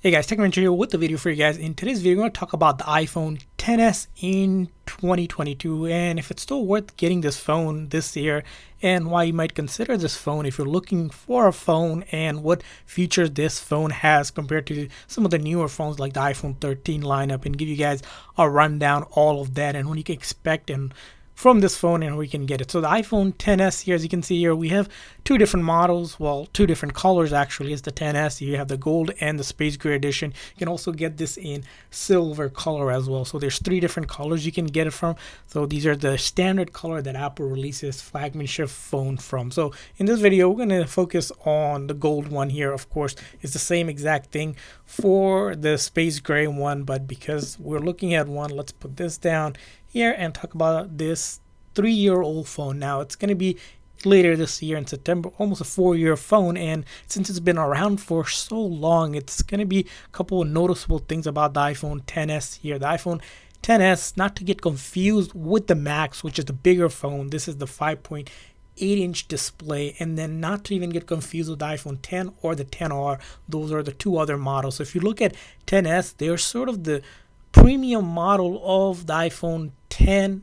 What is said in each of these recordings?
Hey guys, TechMentor here with the video for you guys. In today's video, we're going to talk about the iPhone XS in 2022 and if it's still worth getting this phone this year and why you might consider this phone if you're looking for a phone and what features this phone has compared to some of the newer phones like the iPhone 13 lineup, and give you guys a rundown all of that and what you can expect and from this phone and we can get it. So the iPhone XS here, as you can see here, we have two different models, well, two different colors actually. It's the XS. You have the gold and the space gray edition. You can also get this in silver color as well. So there's three different colors you can get it from. So these are the standard color that Apple releases flagship phone from. So in this video, we're going to focus on the gold one here. Of course, it's the same exact thing for the space gray one, but because we're looking at one, let's put this down here and talk about this 3-year-old phone. Now it's going to be later this year in September, almost a 4-year phone, and since it's been around for so long, it's going to be a couple of noticeable things about the iPhone XS here. The iPhone XS, not to get confused with the Max, which is the bigger phone. This is the 5.8-inch display, and then not to even get confused with the iPhone X or the XR. Those are the two other models. So if you look at XS, they're sort of the premium model of the iPhone X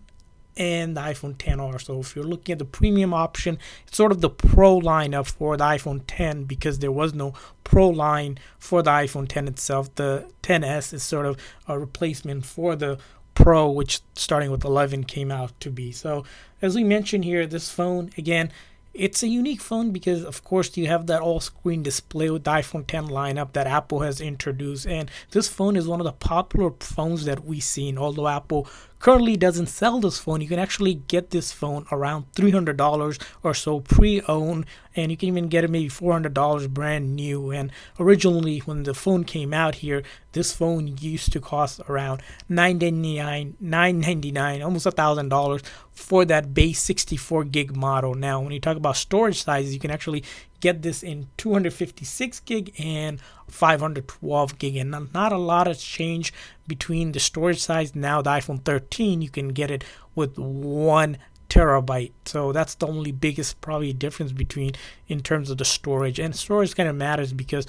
and the iPhone XR. So if you're looking at the premium option, it's sort of the Pro lineup for the iPhone X because there was no Pro line for the iPhone X itself. The XS is sort of a replacement for the Pro, which starting with 11 came out to be. So as we mentioned here, this phone, again, it's a unique phone because, of course, you have that all-screen display with the iPhone X lineup that Apple has introduced. And this phone is one of the popular phones that we've seen. Although Apple currently doesn't sell this phone, you can actually get this phone around $300 or so pre-owned. And you can even get it maybe $400 brand new. And originally, when the phone came out here, this phone used to cost around $999, almost $1,000 for that base 64 gig model. Now, when you talk about storage sizes, you can actually get this in 256 gig and 512 gig, and not a lot has changed between the storage size. Now the iPhone 13, you can get it with 1 terabyte. So that's the only biggest probably difference between in terms of the storage. And storage kind of matters because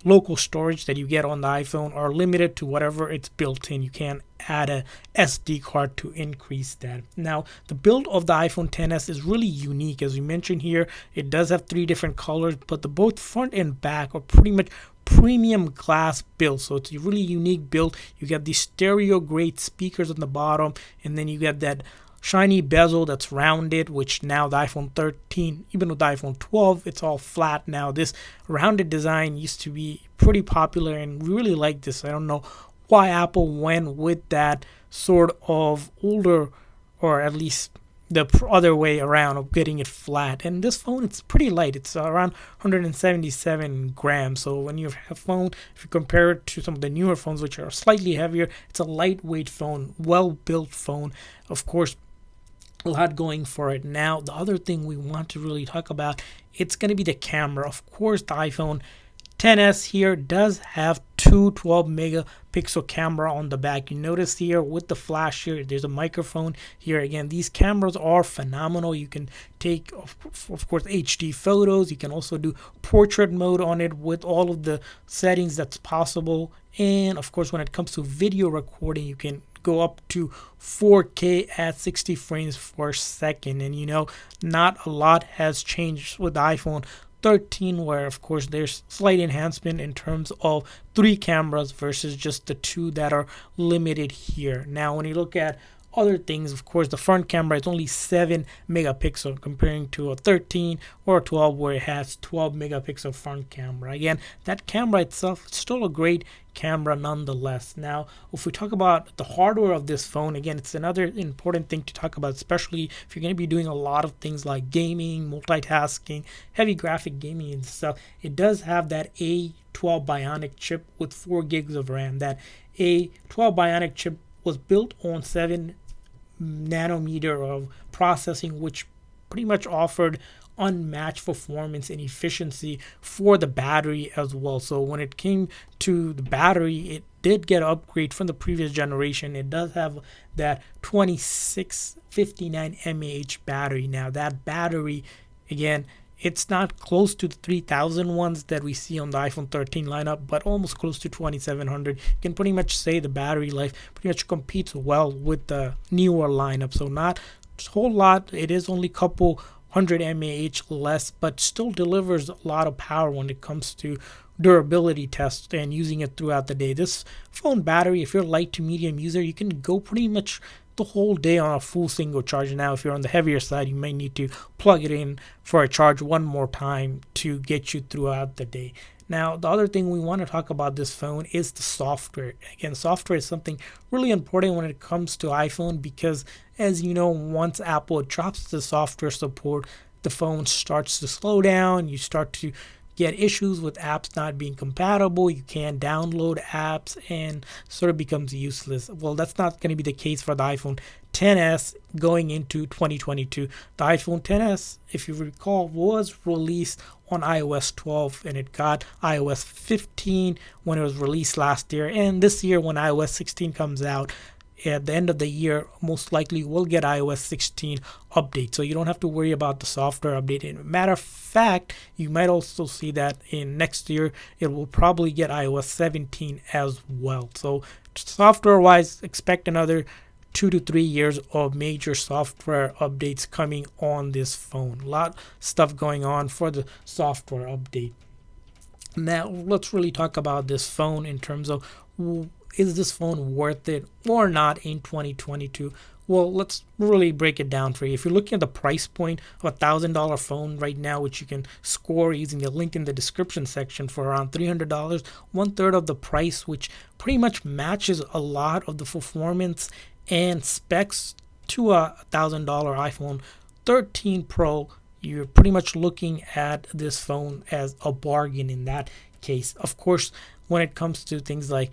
local storage that you get on the iPhone are limited to whatever it's built in. You can't add a SD card to increase that. Now, the build of the iPhone XS is really unique. As we mentioned here, it does have three different colors, but the both front and back are pretty much premium glass build. So it's a really unique build. You get these stereo grade speakers on the bottom, and then you get that shiny bezel that's rounded, which now the iPhone 13, even with the iPhone 12, it's all flat now. This rounded design used to be pretty popular, and we really like this. I don't know why Apple went with that sort of older, or at least the other way around of getting it flat. And this phone, it's pretty light. It's around 177 grams. So when you have a phone, if you compare it to some of the newer phones, which are slightly heavier, it's a lightweight phone, well-built phone. Of course, a lot going for it. Now, the other thing we want to really talk about, it's going to be the camera. Of course, the iPhone XS here does have two 12 megapixel camera on the back. You notice here with the flash here, there's a microphone here. Again, these cameras are phenomenal. You can take, of course, HD photos. You can also do portrait mode on it with all of the settings that's possible. And of course, when it comes to video recording, you can go up to 4K at 60 frames per second. And you know, not a lot has changed with the iPhone 13, where of course there's slight enhancement in terms of 3 cameras versus just the 2 that are limited here. Now, when you look at other things, of course, the front camera is only 7 megapixel comparing to a 13 or a 12 where it has 12 megapixel front camera. Again, that camera itself is still a great camera nonetheless. Now, if we talk about the hardware of this phone, again, it's another important thing to talk about, especially if you're going to be doing a lot of things like gaming, multitasking, heavy graphic gaming and stuff. It does have that A12 Bionic chip with 4 gigs of RAM. That A12 Bionic chip was built on 7 nanometer of processing, which pretty much offered unmatched performance and efficiency for the battery as well. So when it came to the battery, it did get an upgrade from the previous generation. It does have that 2659 mAh battery. Now that battery, again, It's not close to the 3,000 ones that we see on the iPhone 13 lineup, but almost close to 2,700. You can pretty much say the battery life pretty much competes well with the newer lineup. So not a whole lot. It is only a couple hundred mAh less, but still delivers a lot of power when it comes to durability tests and using it throughout the day. This phone battery, if you're a light to medium user, you can go pretty much the whole day on a full single charge. Now if you're on the heavier side, you may need to plug it in for a charge one more time to get you throughout the day. Now the other thing we want to talk about this phone is the software. Again, software is something really important when it comes to iPhone, because as you know, once Apple drops the software support, the phone starts to slow down. You start to get issues with apps not being compatible. You can't download apps and sort of becomes useless. Well, that's not going to be the case for the iPhone XS going into 2022. The iPhone XS, if you recall, was released on iOS 12 and it got iOS 15 when it was released last year. And this year when iOS 16 comes out, at the end of the year, most likely we'll get iOS 16 update. So you don't have to worry about the software update. And matter of fact, you might also see that in next year, it will probably get iOS 17 as well. So software wise, expect another 2 to 3 years of major software updates coming on this phone. A lot of stuff going on for the software update. Now let's really talk about this phone in terms of, is this phone worth it or not in 2022? Well, let's really break it down for you. If you're looking at the price point of $1,000 phone right now, which you can score using the link in the description section for around $300, 1/3 of the price, which pretty much matches a lot of the performance and specs to a $1,000 iPhone 13 Pro, you're pretty much looking at this phone as a bargain in that case. Of course, when it comes to things like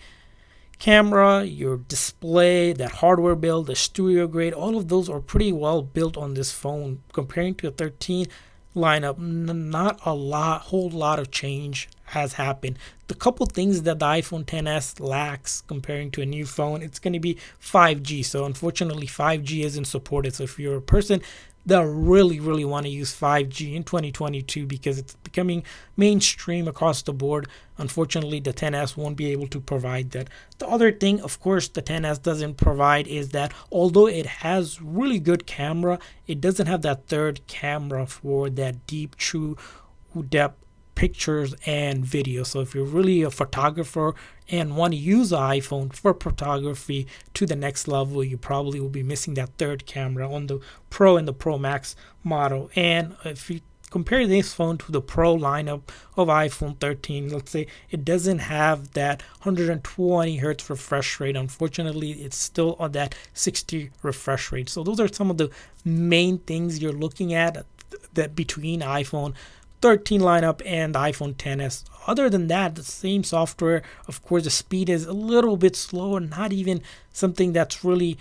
camera, your display, that hardware build, the studio grade, all of those are pretty well built on this phone. Comparing to a 13 lineup, not a whole lot of change has happened. The couple things that the iPhone XS lacks comparing to a new phone, it's going to be 5G. So unfortunately 5G isn't supported. So if you're a person that really want to use 5G in 2022 because it's becoming mainstream across the board, unfortunately the XS won't be able to provide that. The other thing, of course, the XS doesn't provide is that although it has really good camera, it doesn't have that third camera for that deep, true depth pictures and video. So if you're really a photographer and want to use an iPhone for photography to the next level, you probably will be missing that third camera on the Pro and the Pro Max model. And if you compare this phone to the Pro lineup of iPhone 13, let's say it doesn't have that 120 hertz refresh rate. Unfortunately, it's still on that 60 refresh rate. So those are some of the main things you're looking at that between iPhone 13 lineup and the iPhone XS. Other than that, the same software. Of course, the speed is a little bit slower, not even something that's really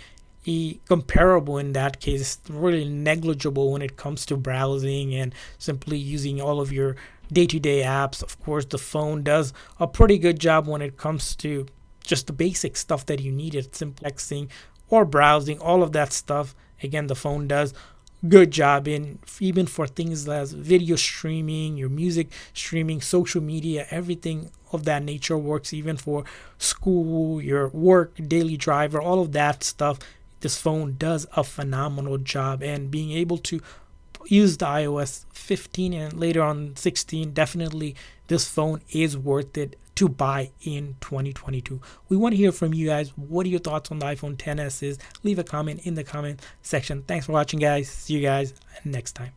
comparable in that case. It's really negligible when it comes to browsing and simply using all of your day-to-day apps. Of course, the phone does a pretty good job when it comes to just the basic stuff that you need. It's simplexing or browsing, all of that stuff. Again, the phone does good job in, even for things as video streaming, your music streaming, social media, everything of that nature works. Even for school, your work, daily driver, all of that stuff, this phone does a phenomenal job. And being able to use the iOS 15 and later on 16, definitely this phone is worth it to buy in 2022. We want to hear from you guys. What are your thoughts on the iPhone XS? Leave a comment in the comment section. Thanks for watching, guys. See you guys next time.